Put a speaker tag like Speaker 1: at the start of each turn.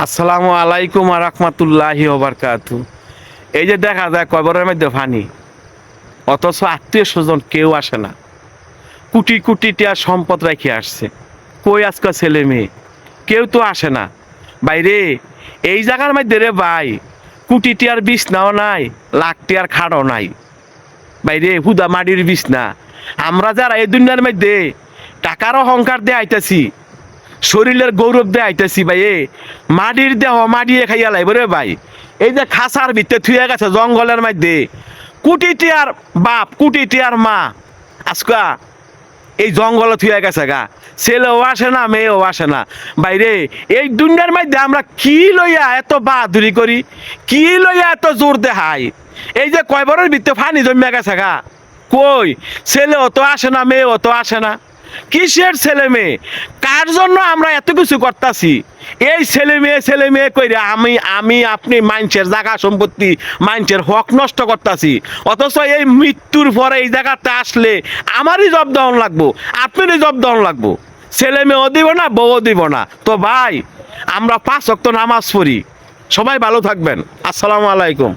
Speaker 1: আসসালামু আলাইকুম ওয়া রাহমাতুল্লাহি ওয়া বারাকাতু। এই যে দেখা যায় কবরের মধ্যে পানি, অথচ আত্মীয় স্বজন কেউ আসে না। কোটি কোটি টাকা সম্পদ রেখে আসছে, কই আজকাল ছেলে মেয়ে কেউ তো আসে না। বাইরে এই জায়গার মধ্যে রে ভাই, কোটি টিয়ার বিছনাও নাই, লাখ টিয়ার খাটও নাই। বাইরে হুদা মাটির বিছনা। আমরা যারা এই দুনিয়ার মধ্যে টাকার অহংকার দিয়ে আইতাছি, শরীরের গৌরব দিয়ে আইতেছি ভাই, মাটির দেহ মাটিয়ে খাইয়া লাইব রে ভাই। এই যে খাসার ভিতরে থুয়ে গেছে জঙ্গলের মধ্যে, কোটি টিয়ার বাপ কোটি টিয়ার মা আজকা এই জঙ্গলে থুয়ে গেছে গা। ছেলেও আসে না, মেয়েও আসে না। বাইরে এই দুনিয়ার মধ্যে আমরা কি লইয়া এত বাহাদুরি করি, কি লইয়া এত জোর দেখাই। এই যে কয়বরের ভিতরে ফানি জমিয়া গেছে গা, কই ছেলেও তো আসে না, মেয়েও তো আসে না। কিসের ছেলে মেয়ে, কার জন্য আমরা এত কিছু করতেছি? এই ছেলে মেয়ে কইরা আমি আপনি মানুষের জায়গা সম্পত্তি, মানুষের হক নষ্ট করতেছি। অথচ এই মৃত্যুর পরে এই জায়গাতে আসলে আমারই জব দেওয়ান লাগবো, আপনারই জব দেওয়ান লাগবো। ছেলে মেয়েও দিব না, বউও দিব না। তো ভাই আমরা 5 ওয়াক্ত নামাজ পড়ি। সবাই ভালো থাকবেন। আসসালামু আলাইকুম।